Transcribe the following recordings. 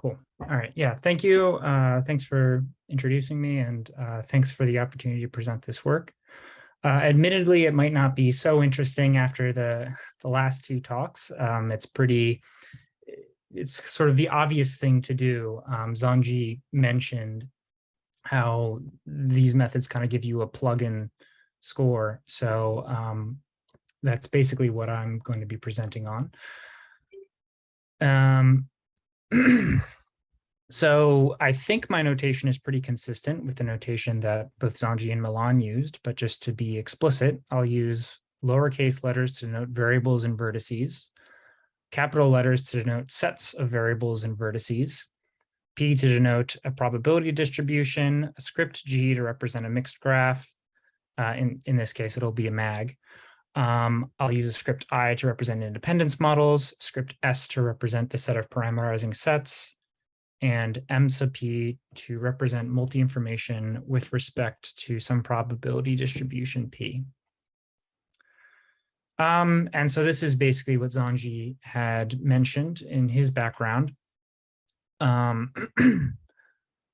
Cool. All right. Yeah. Thank you. Thanks for introducing me, and thanks for the opportunity to present this work. Admittedly, it might not be so interesting after the last two talks. It's sort of the obvious thing to do. Zhangji mentioned how these methods kind of give you a plug-in score. So that's basically what I'm going to be presenting on. So I think my notation is pretty consistent with the notation that both Zhangji and Milan used, but just to be explicit, I'll use lowercase letters to denote variables and vertices, capital letters to denote sets of variables and vertices, P to denote a probability distribution, a script G to represent a mixed graph. In this case, it'll be a MAG. I'll use a script I to represent independence models, script S to represent the set of parameterizing sets, and M sub P to represent multi-information with respect to some probability distribution P. And so this is basically what Zhangji had mentioned in his background.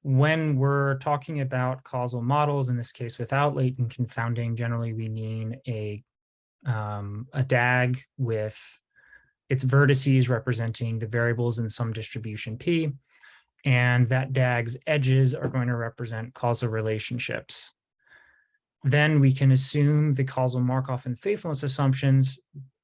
When we're talking about causal models, in this case without latent confounding, generally we mean a DAG with its vertices representing the variables in some distribution P, and that DAG's edges are going to represent causal relationships. Then we can assume the causal Markov and faithfulness assumptions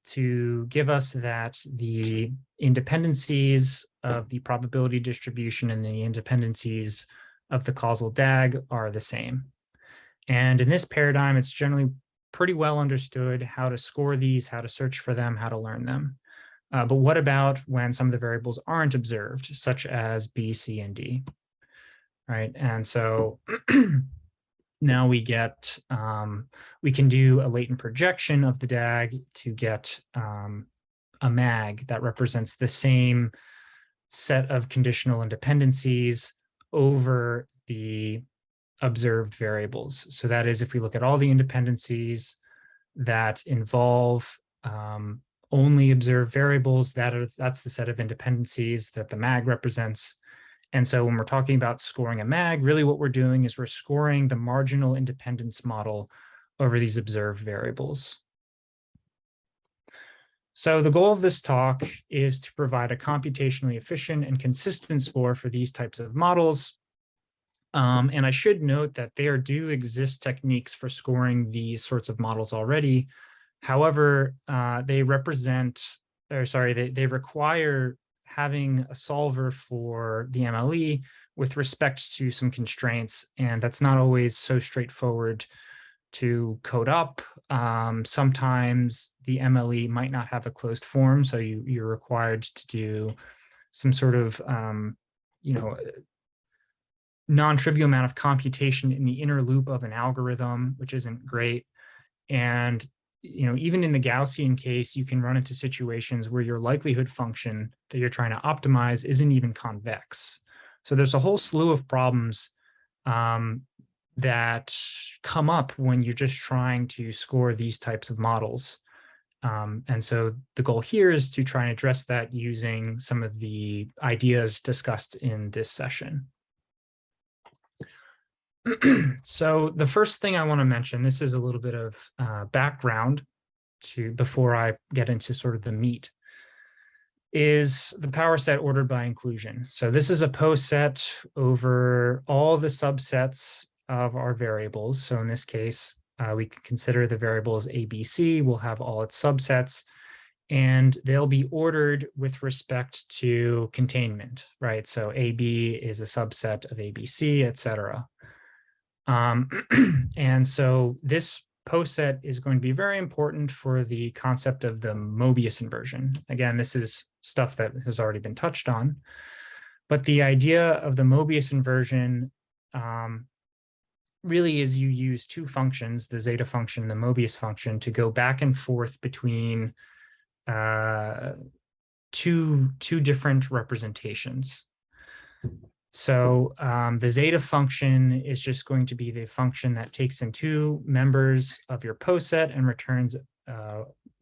to give us that the independencies of the probability distribution and the independencies of the causal DAG are the same. And in this paradigm, it's generally pretty well understood how to score these, how to search for them, how to learn them. But what about when some of the variables aren't observed, such as B, C, and D, right? And so now we get, we can do a latent projection of the DAG to get a MAG that represents the same set of conditional independencies over the observed variables. So that is, if we look at all the independencies that involve only observed variables, that's the set of independencies that the MAG represents. And so when we're talking about scoring a MAG, really what we're doing is we're scoring the marginal independence model over these observed variables. So the goal of this talk is to provide a computationally efficient and consistent score for these types of models. And I should note that there do exist techniques for scoring these sorts of models already. However, they require having a solver for the MLE with respect to some constraints, and that's not always so straightforward to code up. Sometimes the MLE might not have a closed form, so you're required to do some sort of non-trivial amount of computation in the inner loop of an algorithm, which isn't great. And even in the Gaussian case, you can run into situations where your likelihood function that you're trying to optimize isn't even convex. So there's a whole slew of problems that come up when you're just trying to score these types of models. And so the goal here is to try and address that using some of the ideas discussed in this session. So the first thing I want to mention, this is a little bit of background before I get into sort of the meat, is the power set ordered by inclusion. So this is a post set over all the subsets of our variables. So in this case, we can consider the variables ABC will have all its subsets, and they'll be ordered with respect to containment, right? So AB is a subset of ABC, et cetera. And so this post set is going to be very important for the concept of the Mobius inversion. Again, this is stuff that has already been touched on, but the idea of the Mobius inversion really is you use two functions, the zeta function and the Mobius function, to go back and forth between two different representations. So the zeta function is just going to be the function that takes in two members of your post set and returns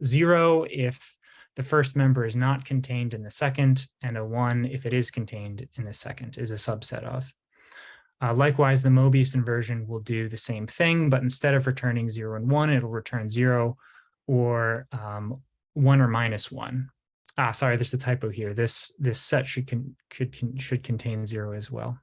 0 if the first member is not contained in the second, and a 1 if it is contained in the second is a subset of. Likewise, the Mobius inversion will do the same thing, but instead of returning 0 and 1, it'll return 0 or 1 or -1. Sorry, there's a typo here. This set should contain 0 as well.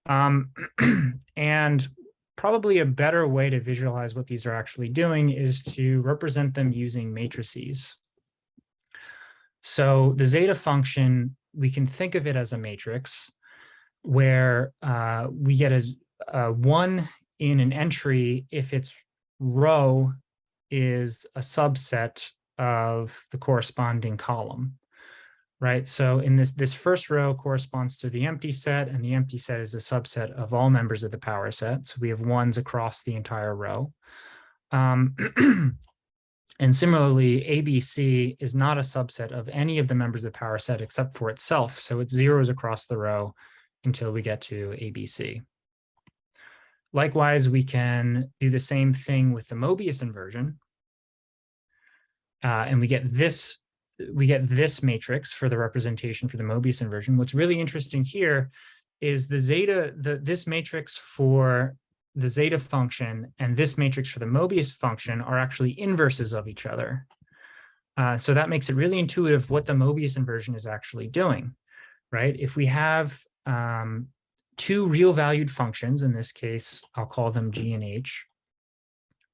And probably a better way to visualize what these are actually doing is to represent them using matrices. So the zeta function, we can think of it as a matrix where we get a 1 in an entry if its row is a subset of the corresponding column, right? So in this first row corresponds to the empty set, and the empty set is a subset of all members of the power set. So we have 1s across the entire row. And similarly, ABC is not a subset of any of the members of the power set except for itself. So it's 0s across the row until we get to ABC. Likewise, we can do the same thing with the Mobius inversion. And we get this matrix for the representation for the Mobius inversion. What's really interesting here is this matrix for the zeta function and this matrix for the Mobius function are actually inverses of each other. So that makes it really intuitive what the Mobius inversion is actually doing, right? If we have two real valued functions, in this case, I'll call them G and H,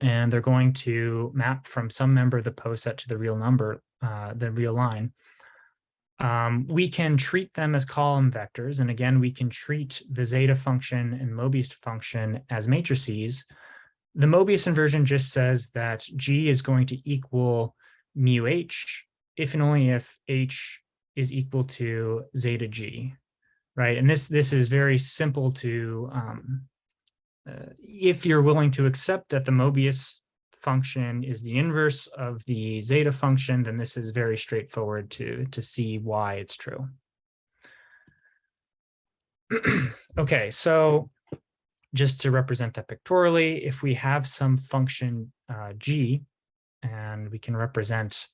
and they're going to map from some member of the poset to the real number, the real line. We can treat them as column vectors. And again, we can treat the zeta function and Mobius function as matrices. The Mobius inversion just says that G is going to equal mu H if and only if H is equal to zeta G, right? And this is very simple to, if you're willing to accept that the Mobius function is the inverse of the zeta function, then this is very straightforward to see why it's true. Okay, so just to represent that pictorially, if we have some function G, and we can represent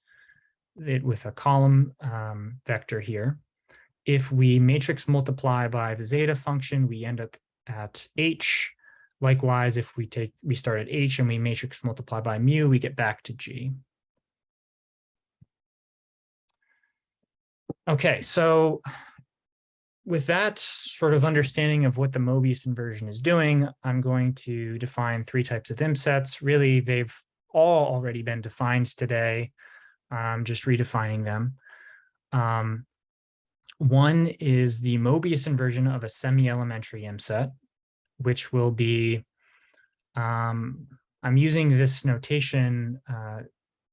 it with a column vector here, if we matrix multiply by the zeta function, we end up at H. Likewise, if we start at H and we matrix multiply by mu, we get back to G. Okay, so with that sort of understanding of what the Mobius inversion is doing, I'm going to define 3 types of imsets. Really, they've all already been defined today. I'm just redefining them. One is the Mobius inversion of a semi-elementary imset, which will be, I'm using this notation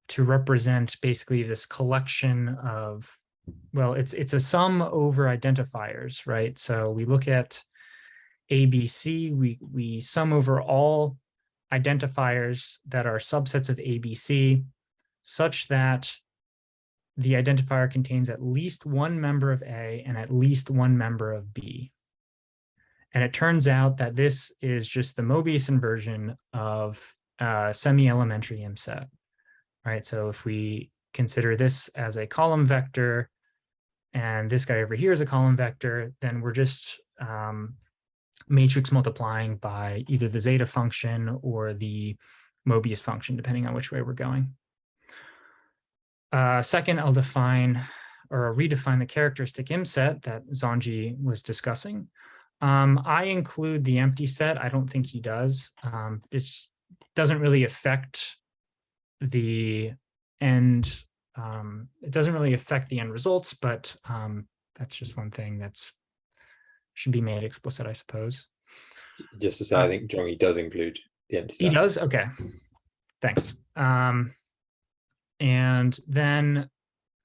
to represent basically this collection of, well, it's a sum over identifiers, right? So we look at ABC, we sum over all identifiers that are subsets of ABC such that the identifier contains at least one member of A and at least one member of B. And it turns out that this is just the Mobius inversion of a semi-elementary imset, right? So if we consider this as a column vector and this guy over here is a column vector, then we're just matrix multiplying by either the zeta function or the Mobius function, depending on which way we're going. Second, I'll define or redefine the characteristic imset that Zhangji was discussing. I include the empty set. I don't think he does. It doesn't really affect the end. It doesn't really affect the end results, but that's just one thing that's should be made explicit, I suppose. Just to say, I think Zhangji does include the empty set. He does? Okay, thanks. And then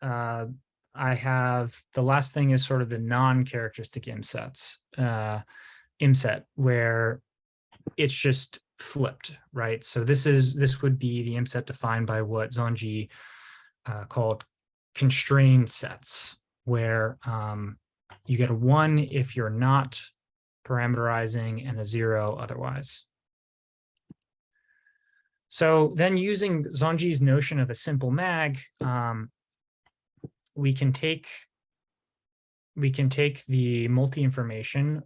I have the last thing is sort of the non-characteristic imsets, imset, where it's just flipped, right? So this would be the imset defined by what Zhangji called constrained sets, where you get a 1 if you're not parameterizing and a 0 otherwise. So then using Zhangji's notion of a simple mag, we can take the multi-information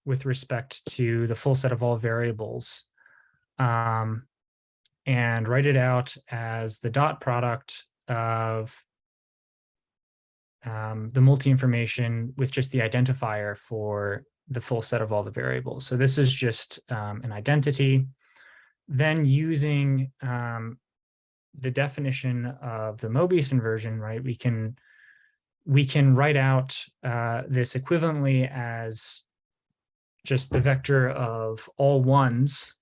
with respect to the full set of all variables, and write it out as the dot product of the multi-information with just the identifier for the full set of all the variables. So this is just an identity. Then using the definition of the Mobius inversion, right, we can write out this equivalently as just the vector of all ones,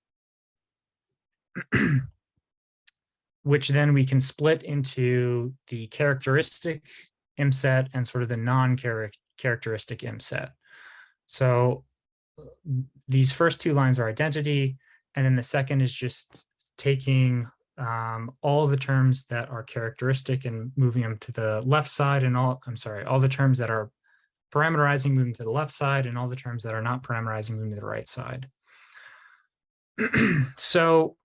which then we can split into the characteristic imset and sort of the non-characteristic imset. So these first two lines are identity, and then the second is just taking all the terms that are characteristic and moving them to the left side, and all the terms that are parameterizing moving to the left side, and all the terms that are not parameterizing moving to the right side. So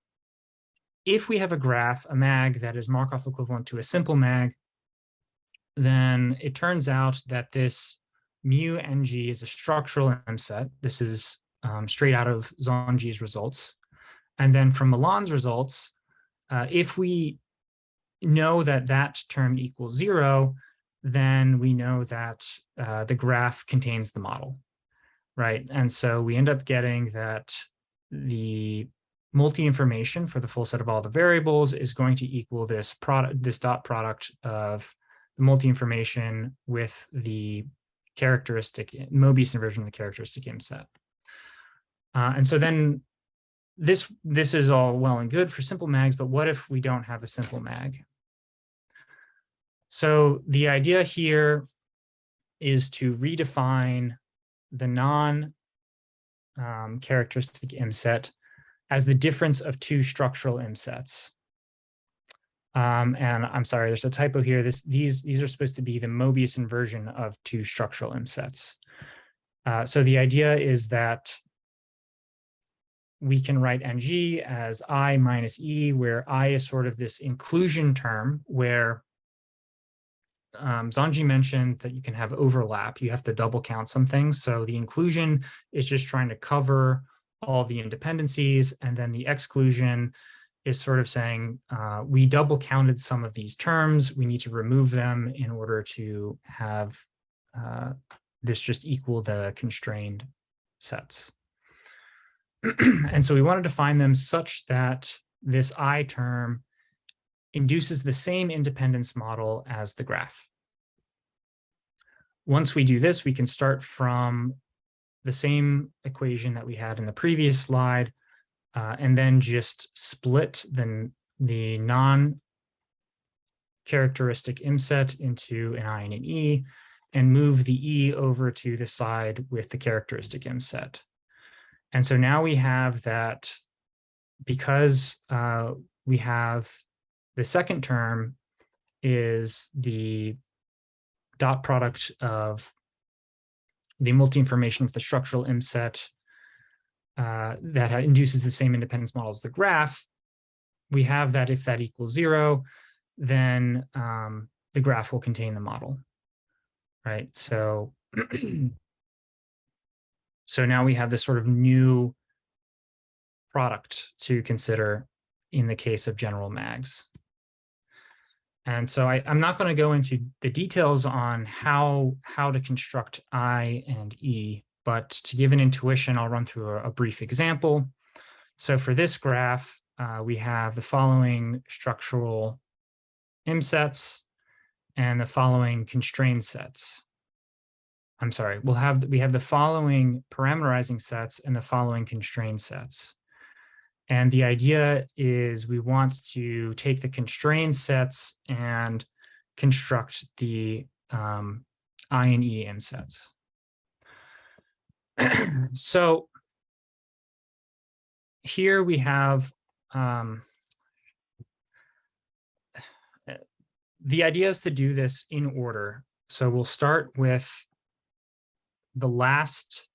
if we have a graph, a mag, that is Markov equivalent to a simple mag, then it turns out that this mu ng is a structural imset. This is straight out of Zongji's results. And then from Milan's results, if we know that that term equals 0, then we know that the graph contains the model, right? And so we end up getting that the multi-information for the full set of all the variables is going to equal this dot product of the multi-information with the characteristic Mobius inversion of the characteristic imset. And so then this is all well and good for simple mags, but what if we don't have a simple mag? So the idea here is to redefine the non-characteristic imset as the difference of two structural imsets. And I'm sorry, there's a typo here. These are supposed to be the Mobius inversion of two structural imsets. So the idea is that we can write ng as I minus e, where I is sort of this inclusion term where Zongji mentioned that you can have overlap. You have to double count some things. So the inclusion is just trying to cover all the independencies, and then the exclusion is sort of saying we double counted some of these terms. We need to remove them in order to have this just equal the constrained sets. And so we want to define them such that this I term induces the same independence model as the graph. Once we do this, we can start from the same equation that we had in the previous slide, and then just split the non-characteristic imset into an I and an E, and move the E over to the side with the characteristic imset. And so now we have that because we have the second term is the dot product of the multi-information with the structural imset that induces the same independence model as the graph. We have that if that equals 0, then the graph will contain the model, right? So, so now we have this sort of new product to consider in the case of general mags. And so I'm not going to go into the details on how to construct I and E, but to give an intuition, I'll run through a brief example. So for this graph, we have the following structural imsets and the following constrained sets. I'm sorry, we have the following parameterizing sets and the following constrained sets. And the idea is we want to take the constrained sets and construct the I and E imsets. So here we have the idea is to do this in order. So we'll start with the last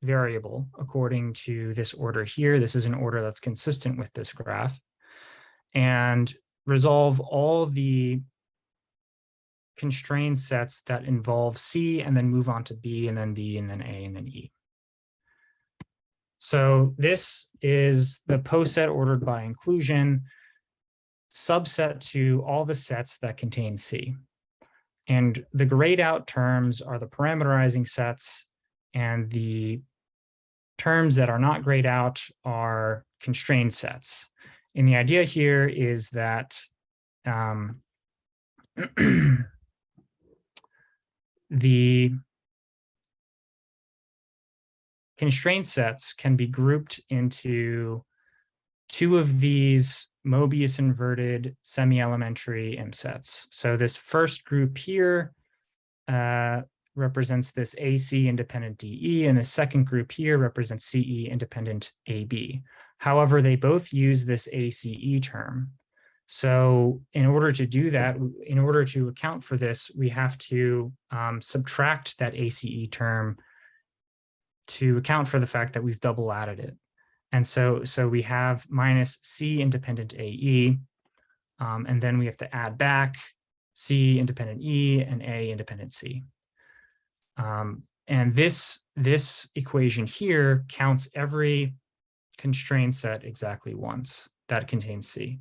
variable according to this order here. This is an order that's consistent with this graph, and resolve all the constrained sets that involve C and then move on to B and then D and then A and then E. So this is the poset ordered by inclusion subset to all the sets that contain C. And the grayed out terms are the parameterizing sets, and the terms that are not grayed out are constrained sets. And the idea here is that the constraint sets can be grouped into two of these Mobius inverted semi-elementary imsets. So this first group here represents this AC independent DE, and the second group here represents CE independent AB. However, they both use this ACE term. So in order to do that, in order to account for this, we have to subtract that ACE term to account for the fact that we've double added it. And so we have minus C independent AE, and then we have to add back C independent E and A independent C. And this equation here counts every constraint set exactly once that contains C.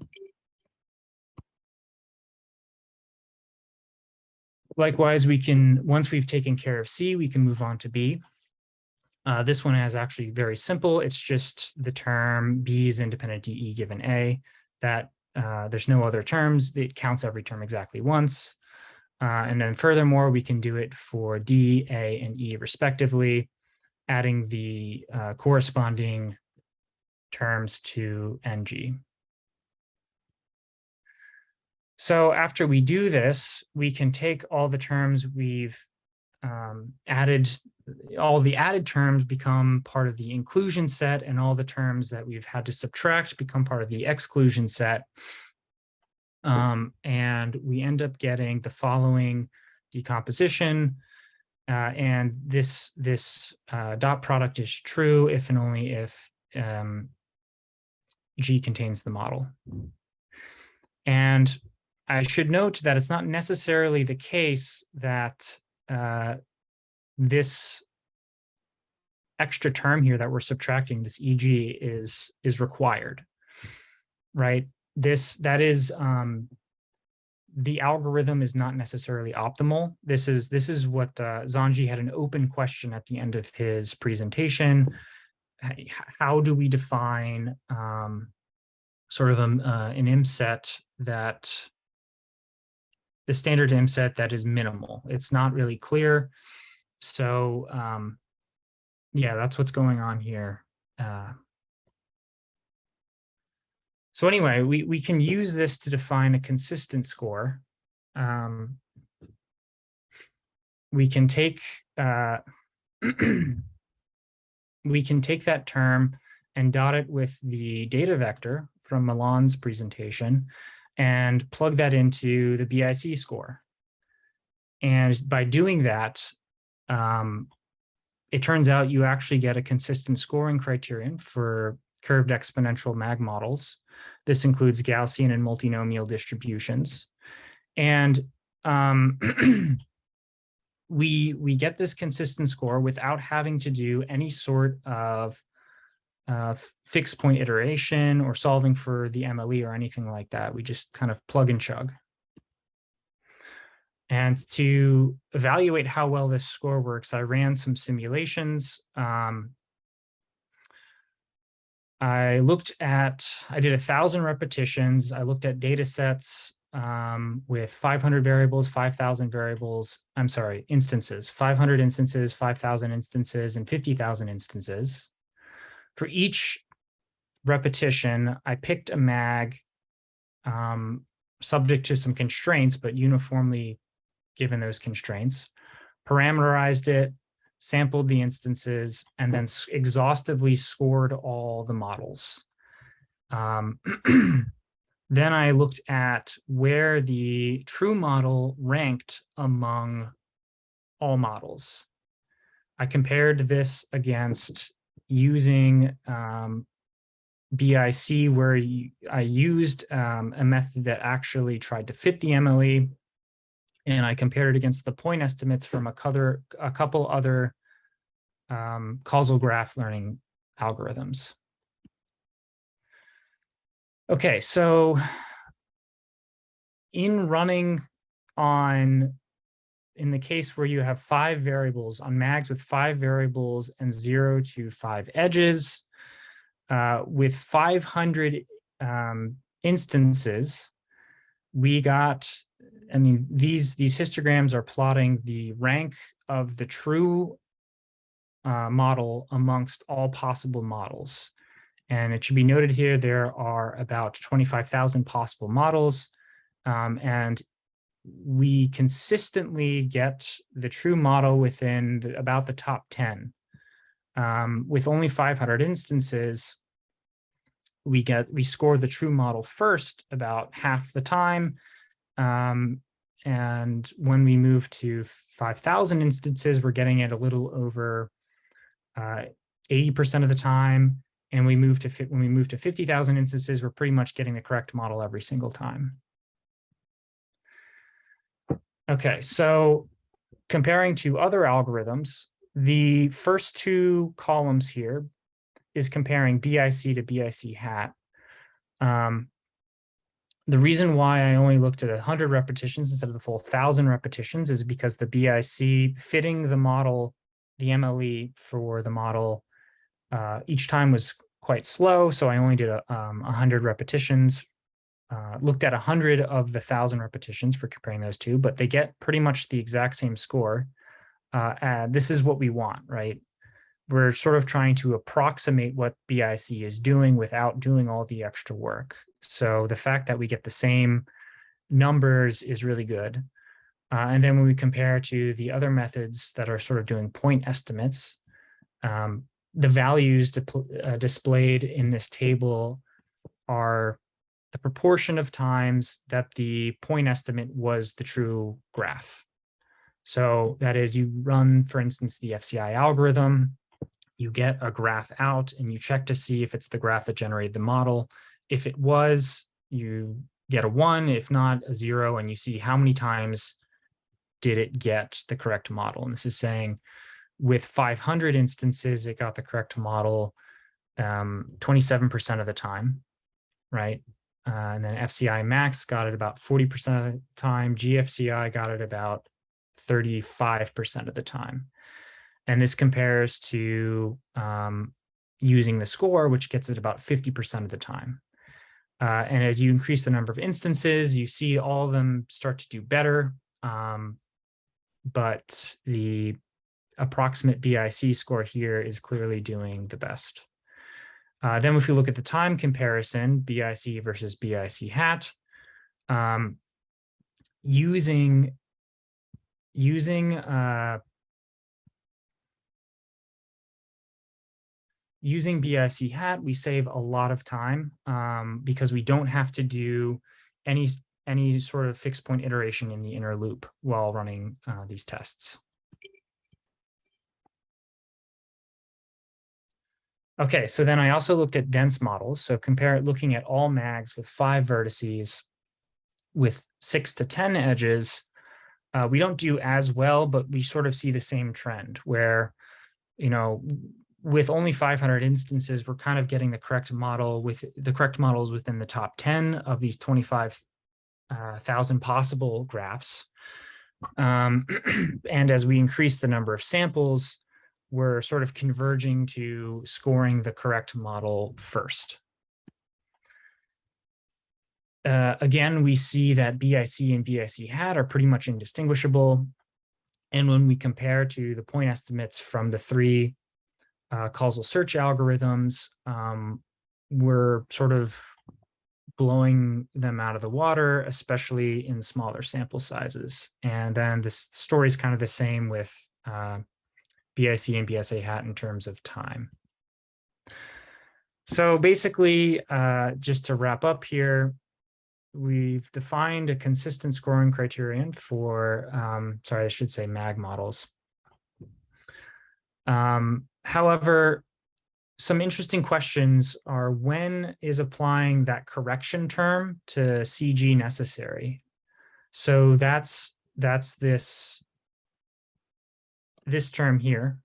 Likewise, we can, once we've taken care of C, we can move on to B. This one is actually very simple. It's just the term B is independent DE given A, that there's no other terms. It counts every term exactly once. And then furthermore, we can do it for D, A, and E respectively, adding the corresponding terms to NG. So after we do this, we can take all the terms we've added, all the added terms become part of the inclusion set, and all the terms that we've had to subtract become part of the exclusion set. And we end up getting the following decomposition. And this dot product is true if and only if G contains the model. And I should note that it's not necessarily the case that this extra term here that we're subtracting, this EG, is required, right? That is the algorithm is not necessarily optimal. This is what Zanji had an open question at the end of his presentation. How do we define sort of an imset that the standard imset that is minimal? It's not really clear. So yeah, that's what's going on here. So anyway, we can use this to define a consistent score. We can take that term and dot it with the data vector from Milan's presentation and plug that into the BIC score. And by doing that, it turns out you actually get a consistent scoring criterion for curved exponential mag models. This includes Gaussian and multinomial distributions. And we get this consistent score without having to do any sort of fixed point iteration or solving for the MLE or anything like that. We just kind of plug and chug. And to evaluate how well this score works, I ran some simulations. I did 1,000 repetitions. I looked at data sets with 500 variables, 5,000 variables, I'm sorry, instances, 500 instances, 5,000 instances, and 50,000 instances. For each repetition, I picked a mag subject to some constraints, but uniformly given those constraints, parameterized it, sampled the instances, and then exhaustively scored all the models. Then I looked at where the true model ranked among all models. I compared this against using BIC, where I used a method that actually tried to fit the MLE, and I compared it against the point estimates from a couple other causal graph learning algorithms. Okay, so in the case where you have 5 variables on mags with 5 variables and 0 to 5 edges, with 500 instances, we got, I mean, these histograms are plotting the rank of the true model amongst all possible models. And it should be noted here, there are about 25,000 possible models, and we consistently get the true model within about the top 10. With only 500 instances, we score the true model first about half the time. And when we move to 5,000 instances, we're getting it a little over 80% of the time. And when we move to 50,000 instances, we're pretty much getting the correct model every single time. Okay, so comparing to other algorithms, the first 2 columns here is comparing BIC to BIC hat. The reason why I only looked at 100 repetitions instead of the full 1,000 repetitions is because the BIC fitting the model, the MLE for the model, each time was quite slow. So I only did 100 repetitions, looked at 100 of the 1,000 repetitions for comparing those two, but they get pretty much the exact same score. This is what we want, right? We're sort of trying to approximate what BIC is doing without doing all the extra work. So the fact that we get the same numbers is really good. And then when we compare to the other methods that are sort of doing point estimates, the values displayed in this table are the proportion of times that the point estimate was the true graph. So that is, you run, for instance, the FCI algorithm, you get a graph out and you check to see if it's the graph that generated the model. If it was, you get a 1, if not a 0, and you see how many times did it get the correct model. And this is saying with 500 instances, it got the correct model 27% of the time, right? And then FCI max got it about 40% of the time. GFCI got it about 35% of the time. And this compares to using the score, which gets it about 50% of the time. And as you increase the number of instances, you see all of them start to do better. But the approximate BIC score here is clearly doing the best. Then if we look at the time comparison, BIC versus BIC hat, using BIC hat, we save a lot of time because we don't have to do any sort of fixed point iteration in the inner loop while running these tests. Okay, so then I also looked at dense models. So looking at all mags with 5 vertices with 6 to 10 edges. We don't do as well, but we sort of see the same trend where, you know, with only 500 instances, we're kind of getting the correct model with the correct models within the top 10 of these 25,000 possible graphs. And as we increase the number of samples, we're sort of converging to scoring the correct model first. Again, we see that BIC and BIC hat are pretty much indistinguishable. And when we compare to the point estimates from the 3 causal search algorithms, we're sort of blowing them out of the water, especially in smaller sample sizes. And then this story is kind of the same with BIC and BIC hat in terms of time. So basically, just to wrap up here, we've defined a consistent scoring criterion for, sorry, I should say MAG models. However, some interesting questions are, when is applying that correction term to CG necessary? So that's that's this term here.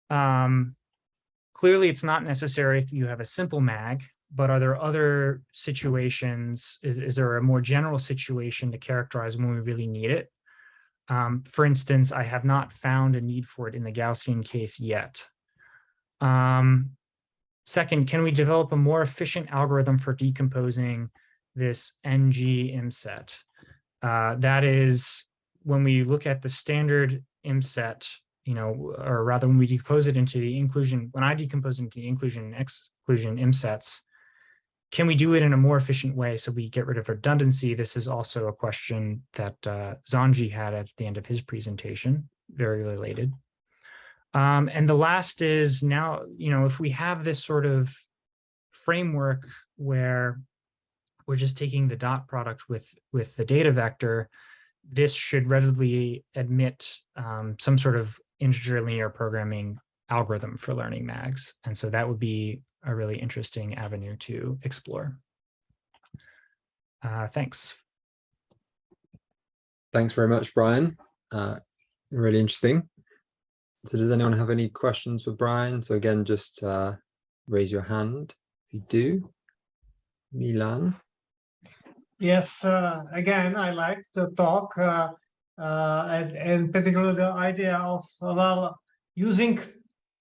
Clearly, it's not necessary if you have a simple mag, but are there other situations? Is there a more general situation to characterize when we really need it? For instance, I have not found a need for it in the Gaussian case yet. Second, can we develop a more efficient algorithm for decomposing this NG imset? That is, when we look at the standard imset, or rather when we decompose it into the inclusion, when I decompose into the inclusion and exclusion imsets, can we do it in a more efficient way so we get rid of redundancy? This is also a question that Zanji had at the end of his presentation, very related. And the last is now, if we have this sort of framework where we're just taking the dot product with the data vector, this should readily admit some sort of integer linear programming algorithm for learning mags. And so that would be a really interesting avenue to explore. Thanks. Thanks very much, Bryan. Really interesting. So does anyone have any questions for Bryan? So again, just raise your hand if you do. Milan. Yes, again, I like the talk and particularly the idea of, using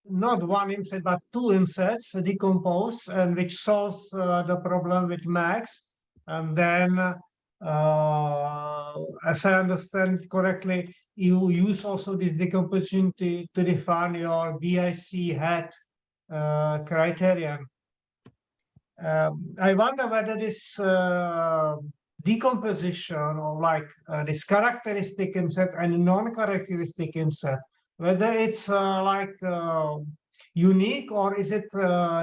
not one imset, but two imsets decompose, and which solves the problem with max. And then, as I understand correctly, you use also this decomposition to define your BIC hat criterion. I wonder whether this decomposition, or this characteristic imset and non-characteristic imset, whether it's unique, or is it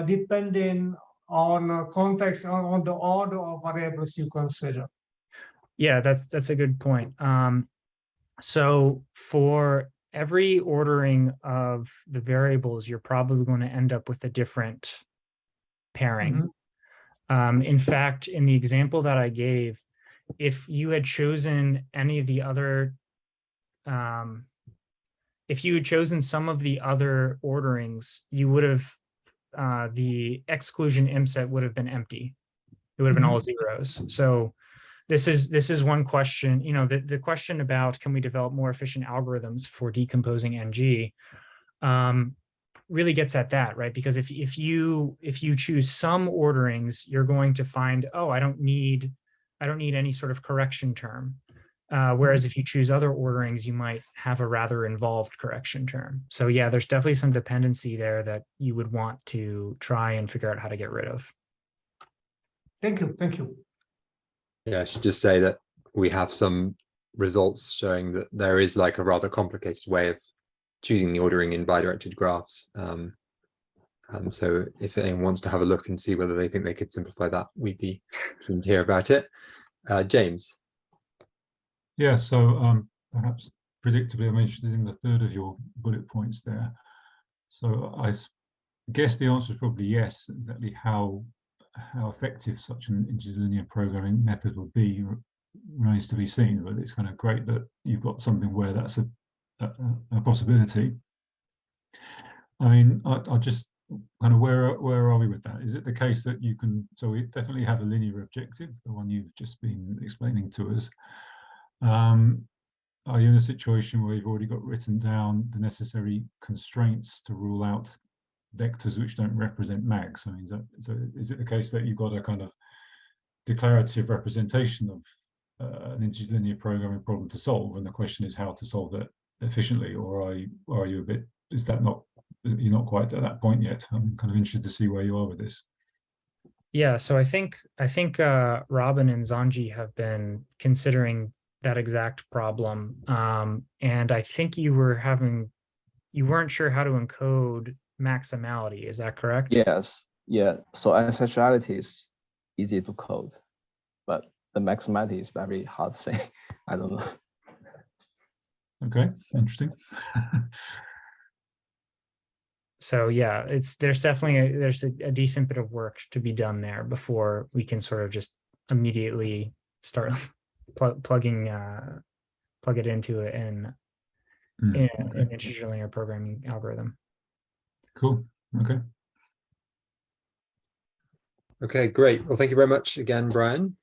depending on context, on the order of variables you consider? Yeah, that's a good point. So for every ordering of the variables, you're probably going to end up with a different pairing. In fact, in the example that I gave, if you had chosen any of the other, if you had chosen some of the other orderings, you would have, the exclusion imset would have been empty. It would have been all zeros. So this is one question, the question about, can we develop more efficient algorithms for decomposing NG, really gets at that, right? Because if you choose some orderings, you're going to find, oh, I don't need any sort of correction term. Whereas if you choose other orderings, you might have a rather involved correction term. So yeah, there's definitely some dependency there that you would want to try and figure out how to get rid of. Thank you. Thank you. Yeah, I should just say that we have some results showing that there is like a rather complicated way of choosing the ordering in bidirected graphs. So if anyone wants to have a look and see whether they think they could simplify that, we'd be keen to hear about it. James. Yeah, so perhaps predictably, I'm interested in the third of your bullet points there. So I guess the answer is probably yes. Exactly how effective such an interlinear programming method will be remains to be seen, but it's kind of great that you've got something where that's a possibility. I mean, I just kind of where are we with that? Is it the case that you can, so we definitely have a linear objective, the one you've just been explaining to us. Are you in a situation where you've already got written down the necessary constraints to rule out vectors which don't represent mags? I mean, so is it the case that you've got a kind of declarative representation of an interlinear programming problem to solve, and the question is how to solve it efficiently? Or are you a bit, is that not, you're not quite at that point yet? I'm kind of interested to see where you are with this. Yeah, so I think Robin and Zanji have been considering that exact problem, and I think you weren't sure how to encode maximality. Is that correct? Yes. Yeah. So ancestral is easy to code, but the maximality is very hard to say. I don't know. Okay, interesting. So yeah, there's definitely a decent bit of work to be done there before we can sort of just immediately start plug it into an Okay. integer linear programming algorithm. Cool. Okay. Okay, great. Well, thank you very much again, Bryan.